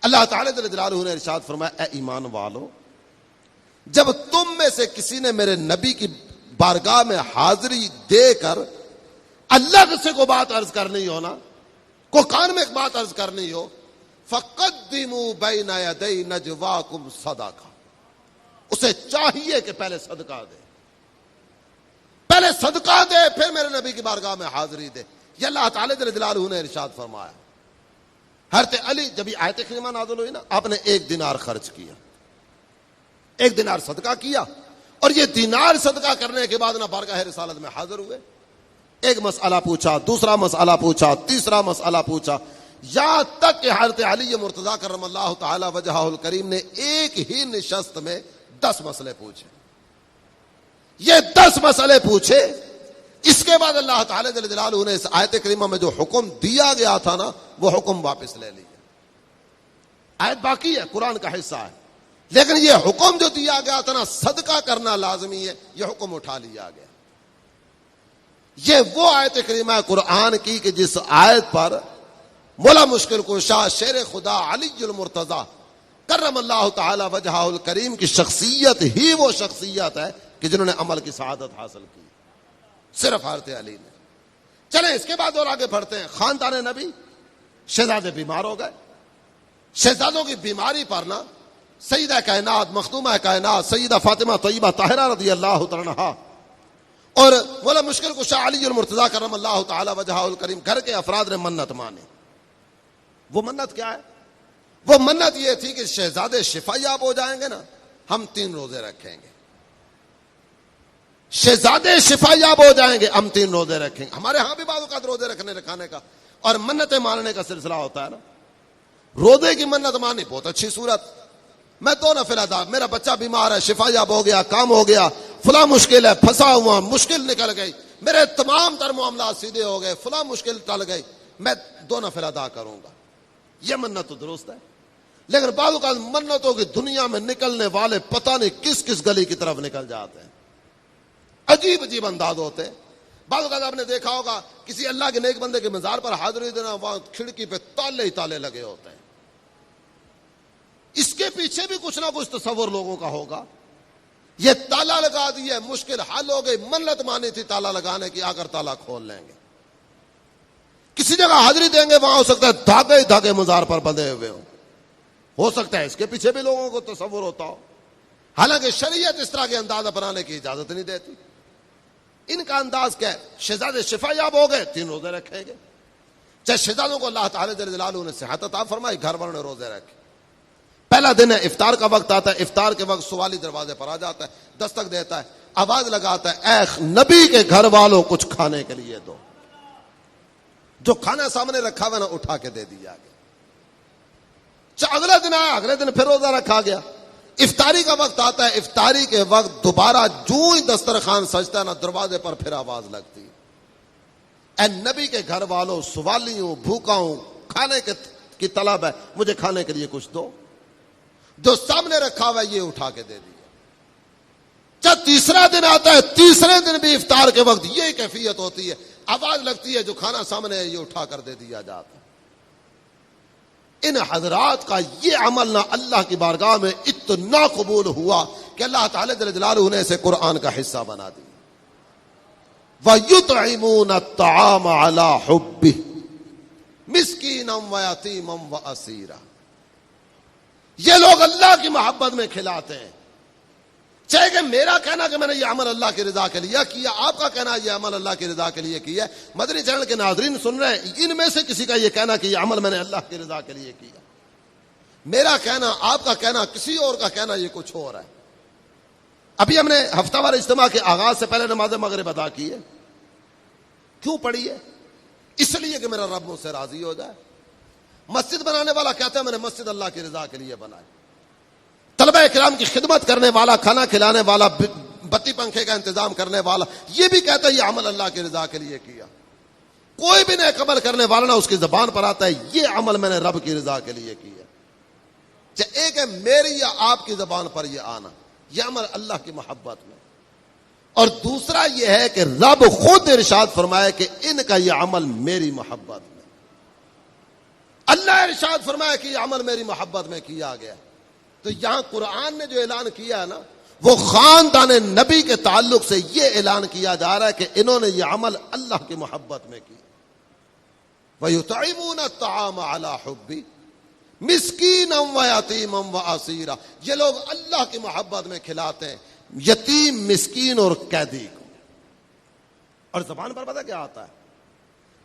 اللہ تعالیٰ جل جلالہ نے ارشاد فرمایا، اے ایمان والو، جب تم میں سے کسی نے میرے نبی کی بارگاہ میں حاضری دے کر اللہ سے کو بات عرض کرنی ہو نا، کو کان میں ایک بات عرض کرنی ہو، فقدموا بین یدی نجواکم صدقہ، اسے چاہیے کہ پہلے صدقہ دے، پہلے صدقہ دے، پھر میرے نبی کی بارگاہ میں حاضری دے۔ یہ اللہ تعالیٰ جل جلالہ نے ارشاد فرمایا۔ حضرت علی جب یہ آیت کریمہ نازل ہوئی نا، آپ نے 1 دینار خرچ کیا، 1 دینار صدقہ کیا، اور یہ دینار صدقہ کرنے کے بعد نہ بارگاہ رسالت میں حاضر ہوئے، ایک مسئلہ پوچھا، دوسرا مسئلہ پوچھا، تیسرا مسئلہ پوچھا، یہاں تک کہ حضرت علی مرتضیٰ کرم اللہ تعالی وجہہ الکریم نے ایک ہی نشست میں 10 مسئلے پوچھے۔ یہ 10 مسئلے پوچھے، اس کے بعد اللہ تعالی جل جلالہ نے اس آیت کریمہ میں جو حکم دیا گیا تھا نا، وہ حکم واپس لے لیا۔ آیت باقی ہے، قرآن کا حصہ ہے، لیکن یہ حکم جو دیا گیا تھا نا، صدقہ کرنا لازمی ہے، یہ حکم اٹھا لیا گیا۔ یہ وہ آیت کریمہ ہے قرآن کی کہ جس آیت پر مولا مشکل کشا شیر خدا علی المرتضیٰ کرم اللہ تعالی وجہہ الکریم کی شخصیت ہی وہ شخصیت ہے کہ جنہوں نے عمل کی سعادت حاصل کی، صرف حضرت علی نے۔ چلیں اس کے بعد اور آگے بڑھتے ہیں۔ خاندان نبی، شہزادے بیمار ہو گئے، شہزادوں کی بیماری پر نا سیدہ کائنات مخدومہ کائنات سیدہ فاطمہ طیبہ طاہرہ رضی اللہ تعالی عنہا اور مولا مشکل کشا علی المرتضیٰ کرم اللہ تعالی وجہہ الکریم گھر کے افراد نے منت مانی۔ وہ منت کیا ہے؟ وہ منت یہ تھی کہ شہزادے شفا یاب ہو جائیں گے نا، ہم 3 روزے رکھیں گے۔ شہزادے شفا یاب ہو جائیں گے، ہم 3 روزے رکھیں گے۔ ہمارے ہاں بھی بعض اوقات روزے رکھانے کا اور منتیں ماننے کا سلسلہ ہوتا ہے نا۔ روزے کی منت مانی بہت اچھی صورت، میں 2 نفل ادا، میرا بچہ بیمار ہے، شفا یاب ہو گیا، کام ہو گیا، فلاں مشکل ہے، پھنسا ہوا، مشکل نکل گئی، میرے تمام تر معاملات سیدھے ہو گئے، فلاں مشکل ٹل گئی، میں 2 نفل ادا کروں گا۔ یہ منت تو درست ہے، لیکن بعض اوقات منتوں کی دنیا میں نکلنے والے پتہ نہیں کس کس گلی کی طرف نکل جاتے ہیں، عجیب عجیب انداز ہوتے ہیں۔ بعض اوقات آپ نے دیکھا ہوگا کسی اللہ کے نیک بندے کے مزار پر حاضری دینا، وہاں کھڑکی پہ تالے ہی تالے لگے ہوتے ہیں۔ اس کے پیچھے بھی کچھ نہ کچھ تصور لوگوں کا ہوگا۔ یہ تالا لگا دیا، مشکل حل ہو گئی، منت مانی تھی تالا لگانے کی، آ کر تالا کھول لیں گے۔ کسی جگہ حاضری دیں گے، وہاں ہو سکتا ہے دھاگے ہی دھاگے مزار پر بندھے ہوئے ہو سکتا ہے اس کے پیچھے بھی لوگوں کو تصور ہوتا ہو، حالانکہ شریعت اس طرح کے انداز اپنانے کی اجازت نہیں دیتی۔ ان کا انداز کیا ہے؟ شہزادے شفا یاب ہو گئے، 3 روزے رکھیں گے۔ چاہے شہزادوں کو اللہ تعالی جل جلالہ نے صحت عطا فرمائی، گھر والوں نے روزے رکھے۔ پہلا دن ہے، افطار کا وقت آتا ہے، افطار کے وقت سوالی دروازے پر آ جاتا ہے، دستک دیتا ہے، آواز لگاتا ہے، اے نبی کے گھر والوں کچھ کھانے کے لیے دو۔ جو کھانا سامنے رکھا ہوا نا اٹھا کے دے دیا گیا۔ اگلا دن آیا، اگلے دن پھر روزہ رکھا گیا۔ افطاری کا وقت آتا ہے، افطاری کے وقت دوبارہ جو ہی دسترخوان سجتا ہے نا، دروازے پر پھر آواز لگتی ہے، اے نبی کے گھر والوں، سوالی ہوں، بھوکا ہوں، کھانے کی طلب ہے، مجھے کھانے کے لیے کچھ دو۔ جو سامنے رکھا ہوا ہے یہ اٹھا کے دے دیا۔ جب تیسرا دن آتا ہے، تیسرے دن بھی افطار کے وقت یہی کیفیت ہوتی ہے، آواز لگتی ہے، جو کھانا سامنے ہے یہ اٹھا کر دے دیا جاتا ہے۔ ان حضرات کا یہ عمل نہ اللہ کی بارگاہ میں اتنا قبول ہوا کہ اللہ تعالی جل جلالہ نے اسے قرآن کا حصہ بنا دیا۔ وَيُطْعِمُونَ الطَّعَامَ عَلَى حُبِّهِ مِسْكِينًا وَيَتِيمًا وَأَسِيرًا۔ یہ لوگ اللہ کی محبت میں کھلاتے ہیں، چاہے کہ میرا کہنا کہ میں نے یہ عمل اللہ کی رضا کے لیے کیا، آپ کا کہنا یہ عمل اللہ کی رضا کے لیے کیا، مدنی چینل کے ناظرین سن رہے ہیں، ان میں سے کسی کا یہ کہنا کہ یہ عمل میں نے اللہ کی رضا کے لیے کیا، میرا کہنا، آپ کا کہنا، کسی اور کا کہنا یہ کچھ اور ہے۔ ابھی ہم نے ہفتہ وار اجتماع کے آغاز سے پہلے نماز مغرب ادا کی ہے، کیوں پڑھی ہے؟ اس لیے کہ میرا رب مجھ سے راضی ہو جائے۔ مسجد بنانے والا کہتا ہے میں نے مسجد اللہ کی رضا کے لیے بنائی، طلبہ کرام کی خدمت کرنے والا، کھانا کھلانے والا، بتی پنکھے کا انتظام کرنے والا یہ بھی کہتا ہے یہ عمل اللہ کی رضا کے لیے کیا۔ کوئی بھی نیک عمل کرنے والا نہ اس کی زبان پر آتا ہے یہ عمل میں نے رب کی رضا کے لیے کیا۔ چاہے ایک ہے میری یا آپ کی زبان پر یہ آنا، یہ عمل اللہ کی محبت میں، اور دوسرا یہ ہے کہ رب خود ارشاد فرمائے کہ ان کا یہ عمل میری محبت میں۔ اللہ ارشاد فرمایا کہ یہ عمل میری محبت میں کیا گیا. تو یہاں قرآن نے جو اعلان کیا ہے نا وہ خاندان نبی کے تعلق سے یہ اعلان کیا جا رہا ہے کہ انہوں نے یہ عمل اللہ کی محبت میں کیا. وَيُطْعِمُونَ الطَّعَامَ عَلَى حُبِّهِ مِسْكِينًا وَيَتِيمًا وَأَسِيرًا. یہ لوگ اللہ کی محبت میں کھلاتے ہیں یتیم، مسکین اور قیدی کو. اور زبان پر پتہ کیا آتا ہے؟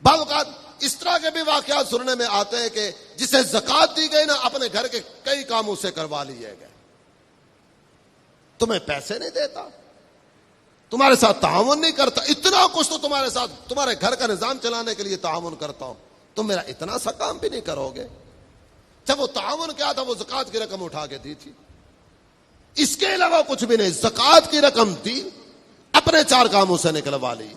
بعض اوقات اس طرح کے بھی واقعات سننے میں آتے ہیں کہ جسے زکات دی گئی نا اپنے گھر کے کئی کام اس سے کروا لیے گئے. تمہیں پیسے نہیں دیتا، تمہارے ساتھ تعاون نہیں کرتا، اتنا کچھ تو تمہارے ساتھ تمہارے گھر کا نظام چلانے کے لیے تعاون کرتا ہوں، تم میرا اتنا سا کام بھی نہیں کرو گے. جب وہ تعاون کیا تھا وہ زکات کی رقم اٹھا کے دی تھی، اس کے علاوہ کچھ بھی نہیں. زکات کی رقم دی، اپنے 4 کاموں سے نکلوا لیے.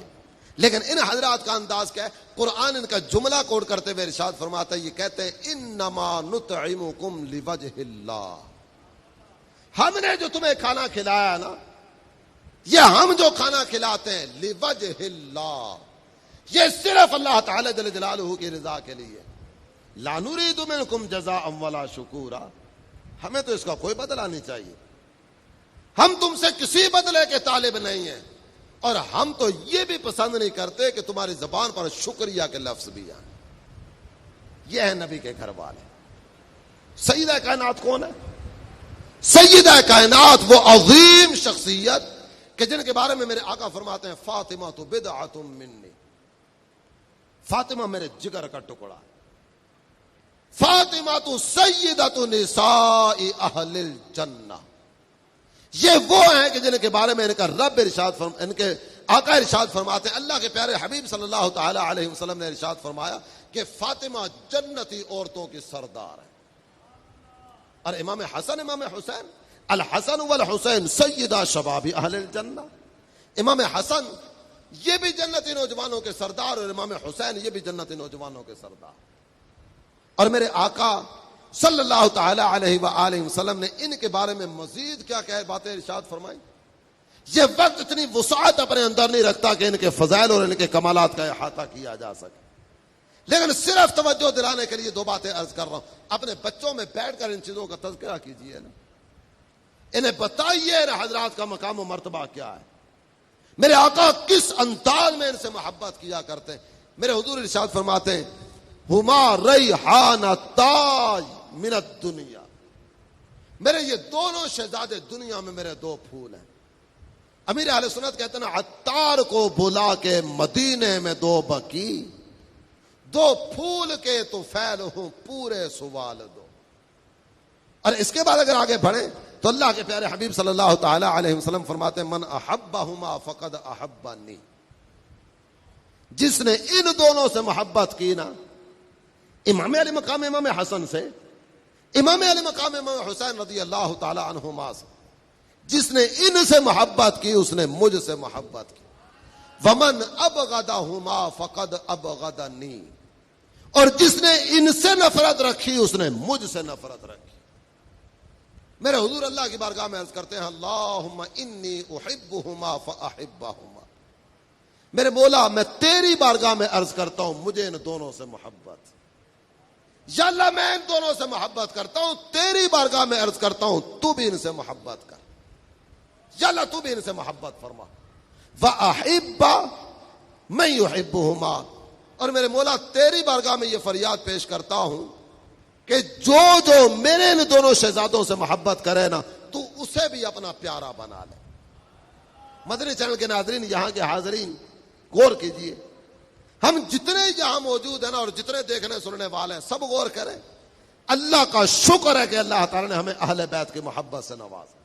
لیکن ان حضرات کا انداز کیا ہے؟ قرآن ان کا جملہ کوڈ کرتے ہوئے ارشاد فرماتا ہے، یہ کہتے ہیں انما نطعمکم لوجہ اللہ. ہم نے جو تمہیں کھانا کھلایا نا، یہ ہم جو کھانا کھلاتے ہیں لوجہ اللہ، یہ صرف اللہ تعالی جل جلالہ کی رضا کے لیے. لا نريد منکم جزاء ولا شکورا. ہمیں تو اس کا کوئی بدلہ نہیں چاہیے، ہم تم سے کسی بدلے کے طالب نہیں ہیں، اور ہم تو یہ بھی پسند نہیں کرتے کہ تمہاری زبان پر شکریہ کے لفظ بھی آئیں. یہ ہے نبی کے گھر والے. سیدہ کائنات کون ہے؟ سیدہ کائنات وہ عظیم شخصیت کہ جن کے بارے میں میرے آقا فرماتے ہیں فاطمہ تو بدعۃ منی، فاطمہ میرے جگر کا ٹکڑا. فاطمہ تو سیدۃ نساء اہل الجنہ. یہ وہ ہیں کہ جن کے بارے میں ان کا رب ارشاد ان کے آقا ارشاد فرماتے ہیں، اللہ کے پیارے حبیب صلی اللہ تعالی علیہ وسلم نے ارشاد فرمایا کہ فاطمہ جنتی عورتوں کی سردار ہے. اور امام حسن، امام حسین، الحسن والحسین سیدہ شباب اہل الجنہ. امام حسن یہ بھی جنتی نوجوانوں کے سردار، اور امام حسین یہ بھی جنتی نوجوانوں کے سردار. اور میرے آقا صلی اللہ تعالی علیہ وآلہ وسلم نے ان کے بارے میں مزید کیا کیا باتیں ارشاد فرمائی. یہ وقت اتنی وسعت اپنے اندر نہیں رکھتا کہ ان کے فضائل اور ان کے کمالات کا احاطہ کیا جا سکے، لیکن صرف توجہ دلانے کے لیے 2 باتیں عرض کر رہا ہوں. اپنے بچوں میں بیٹھ کر ان چیزوں کا تذکرہ کیجئے نا، انہیں بتائیے نا حضرات کا مقام و مرتبہ کیا ہے، میرے آقا کس انداز میں ان سے محبت کیا کرتے ہیں. میرے حضور ارشاد فرماتے ہیں ہما ریحانتاج من الدنیا، میرے یہ دونوں شہزادے دنیا میں میرے 2 پھول ہیں. امیر اہل سنت کہتے ہیں عطار کو بلا کے مدینے میں 2 بکی، 2 پھول کے تو فیل ہوں پورے سوال دو. اور اس کے بعد اگر آگے بڑھیں تو اللہ کے پیارے حبیب صلی اللہ تعالی علیہ وسلم فرماتے ہیں من احبہما فقد احبنی. جس نے ان دونوں سے محبت کی نا، امام علی مقام امام حسن سے، امام علی مقام امام حسین رضی اللہ تعالی عنہما سے، جس نے ان سے محبت کی اس نے مجھ سے محبت کی. ومن ابغضہما فقد ابغضنی، اور جس نے ان سے نفرت رکھی اس نے مجھ سے نفرت رکھی. میرے حضور اللہ کی بارگاہ میں عرض کرتے ہیں اللہم انی احبہما فاحبہما. میرے مولا میں تیری بارگاہ میں عرض کرتا ہوں مجھے ان دونوں سے محبت. یا اللہ میں ان دونوں سے محبت کرتا ہوں، تیری بارگاہ میں عرض کرتا ہوں تو بھی ان سے محبت کر. یا اللہ تو بھی ان سے محبت فرما. وَأَحِبَّ مَن يُحِبُّهُمَا، اور میرے مولا تیری بارگاہ میں یہ فریاد پیش کرتا ہوں کہ جو میرے ان دونوں شہزادوں سے محبت کرے نا تو اسے بھی اپنا پیارا بنا لے. مدنی چینل کے ناظرین، یہاں کے حاضرین غور کیجئے، ہم جتنے یہاں موجود ہیں نا اور جتنے دیکھنے سننے والے ہیں سب غور کریں. اللہ کا شکر ہے کہ اللہ تعالی نے ہمیں اہل بیت کی محبت سے نوازا.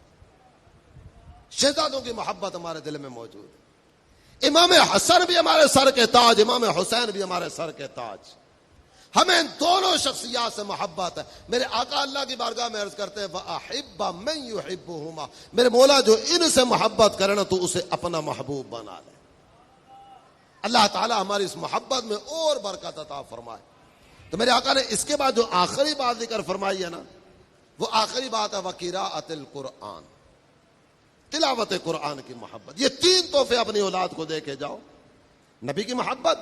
شہزادوں کی محبت ہمارے دل میں موجود ہے. امام حسن بھی ہمارے سر کے تاج، امام حسین بھی ہمارے سر کے تاج. ہمیں ان دونوں شخصیات سے محبت ہے. میرے آقا اللہ کی بارگاہ میں عرض کرتے ہیں وَأَحِبَّ مَن يُحِبُّهُمَا، میرے مولا جو ان سے محبت کرے نا تو اسے اپنا محبوب بنا لے. اللہ تعالی ہماری اس محبت میں اور برکت عطا فرمائے. تو میرے آقا نے اس کے بعد جو آخری بات ذکر فرمائی ہے نا، وہ آخری بات ہے وَقِرَاءَةِ الْقُرْآنِ، تلاوت قرآن کی محبت. یہ 3 تحفے اپنی اولاد کو دے کے جاؤ. نبی کی محبت،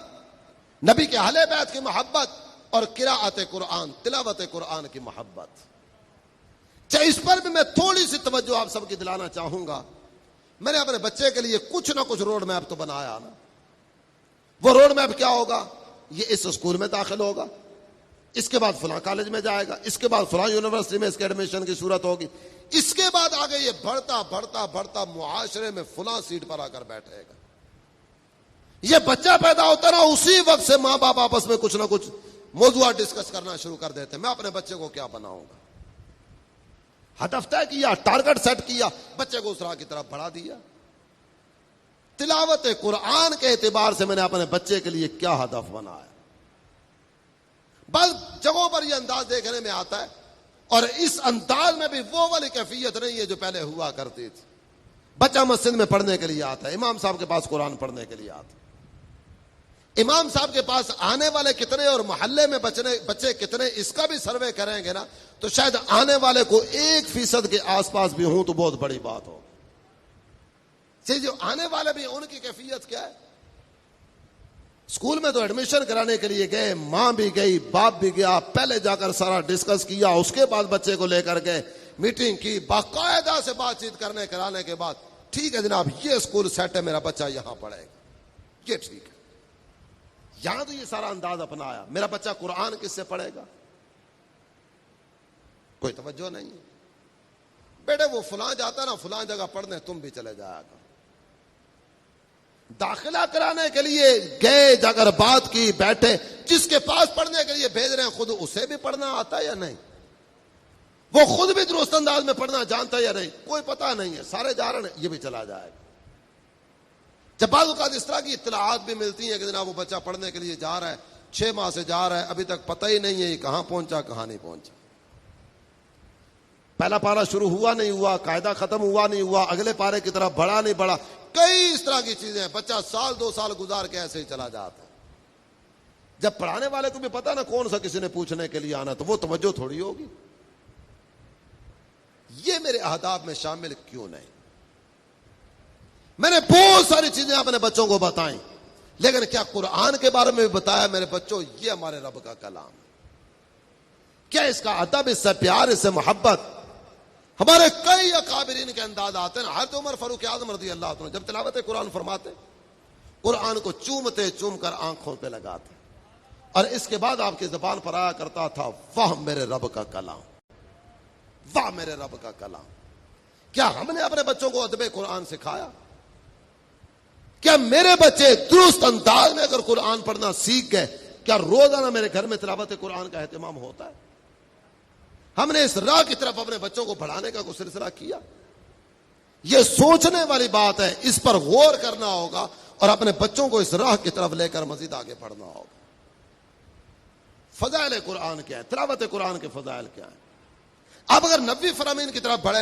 نبی کے اہل بیت کی محبت اور قراءت قرآن، تلاوت قرآن کی محبت۔ چاہے اس پر بھی میں تھوڑی سی توجہ آپ سب کی دلانا چاہوں گا۔ میں نے اپنے بچے کے لیے کچھ نہ کچھ روڈ میپ تو بنایا نا۔ وہ روڈ میپ کیا ہوگا؟ یہ اس اسکول میں داخل ہوگا، اس کے بعد فلاں کالج میں جائے گا، اس کے بعد فلاں یونیورسٹی میں اس کے ایڈمیشن کی صورت ہوگی، اس کے بعد آگے یہ بڑھتا بڑھتا بڑھتا معاشرے میں فلاں سیٹ پر آ کر بیٹھے گا۔ یہ بچہ پیدا ہوتا نا، اسی وقت سے ماں باپ آپس میں کچھ نہ کچھ موضوع ڈسکس کرنا شروع کر دیتے ہیں، میں اپنے بچے کو کیا بناؤں گا۔ ہدف طے کیا، ٹارگٹ سیٹ کیا، بچے کو اس راہ کی طرف بڑھا دیا۔ تلاوت قرآن کے اعتبار سے میں نے اپنے بچے کے لیے کیا ہدف بنایا؟ بس جگہوں پر یہ انداز دیکھنے میں آتا ہے، اور اس انداز میں بھی وہ والی کیفیت نہیں ہے جو پہلے ہوا کرتی تھی۔ بچہ مسجد میں پڑھنے کے لیے آتا ہے، امام صاحب کے پاس قرآن پڑھنے کے لیے آتا ہے۔ امام صاحب کے پاس آنے والے کتنے اور محلے میں بچے کتنے، اس کا بھی سروے کریں گے نا تو شاید آنے والے کو 1% کے آس پاس بھی ہوں تو بہت بڑی بات ہو۔ جو آنے والے بھی ان کی کیفیت کیا ہے؟ اسکول میں تو ایڈمیشن کرانے کے لیے گئے، ماں بھی گئی، باپ بھی گیا، پہلے جا کر سارا ڈسکس کیا، اس کے بعد بچے کو لے کر گئے، میٹنگ کی، باقاعدہ سے بات چیت کرانے کے بعد ٹھیک ہے جناب یہ اسکول سیٹ ہے، میرا بچہ یہاں پڑھے گا، یہ ٹھیک ہے۔ یہاں تو یہ سارا انداز اپنایا، میرا بچہ قرآن کس سے پڑھے گا؟ کوئی توجہ نہیں ہے۔ بیٹے وہ فلاں جاتا نا فلاں جگہ پڑھنے، تم بھی چلے جایا گا۔ داخلہ کرانے کے لیے گئے، جا کر بات کی، بیٹھے، جس کے پاس پڑھنے کے لیے بھیج رہے ہیں خود اسے بھی پڑھنا آتا ہے یا نہیں؟ وہ خود بھی درست انداز میں پڑھنا جانتا ہے یا نہیں؟ کوئی پتہ نہیں ہے، سارے جا رہے ہیں، یہ بھی چلا جائے گا۔ جب بعض اوقات اس طرح کی اطلاعات بھی ملتی ہیں کہ جناب وہ بچہ پڑھنے کے لیے جا رہا ہے، 6 ماہ سے جا رہا ہے، ابھی تک پتہ ہی نہیں ہے یہ کہاں پہنچا کہاں نہیں پہنچا، پہلا پارہ شروع ہوا نہیں ہوا، قاعدہ ختم ہوا نہیں ہوا، اگلے پارے کی طرف بڑھا نہیں بڑھا، کئی اس طرح کی چیزیں ہیں۔ بچہ سال 2 سال گزار کے ایسے ہی چلا جاتا ہے۔ جب پڑھانے والے کو بھی پتا نا کون سا کسی نے پوچھنے کے لیے آنا، تو وہ توجہ تھوڑی ہوگی۔ یہ میرے اہداف میں شامل کیوں نہیں؟ میں نے بہت ساری چیزیں اپنے بچوں کو بتائیں، لیکن کیا قرآن کے بارے میں بھی بتایا میرے بچوں یہ ہمارے رب کا کلام ہے؟ کیا اس کا ادب، اس سے پیار، اس سے محبت؟ ہمارے کئی اکابرین کے انداز آتے ہیں، حضرت عمر فاروق اعظم رضی اللہ عنہ جب تلاوت قرآن فرماتے، قرآن کو چوم کر آنکھوں پہ لگاتے، اور اس کے بعد آپ کی زبان پر آیا کرتا تھا واہ میرے رب کا کلام، واہ میرے رب کا کلام۔ کیا ہم نے اپنے بچوں کو ادب قرآن سکھایا؟ کیا میرے بچے درست انداز میں اگر قرآن پڑھنا سیکھ گئے، کیا روزانہ میرے گھر میں تلاوت قرآن کا اہتمام ہوتا ہے؟ ہم نے اس راہ کی طرف اپنے بچوں کو بڑھانے کا کوئی سلسلہ کیا؟ یہ سوچنے والی بات ہے، اس پر غور کرنا ہوگا اور اپنے بچوں کو اس راہ کی طرف لے کر مزید آگے بڑھنا ہوگا۔ فضائل قرآن کیا ہے؟ تلاوت قرآن کے فضائل کیا ہیں؟ اب اگر نبوی فرامین کی طرف بڑھے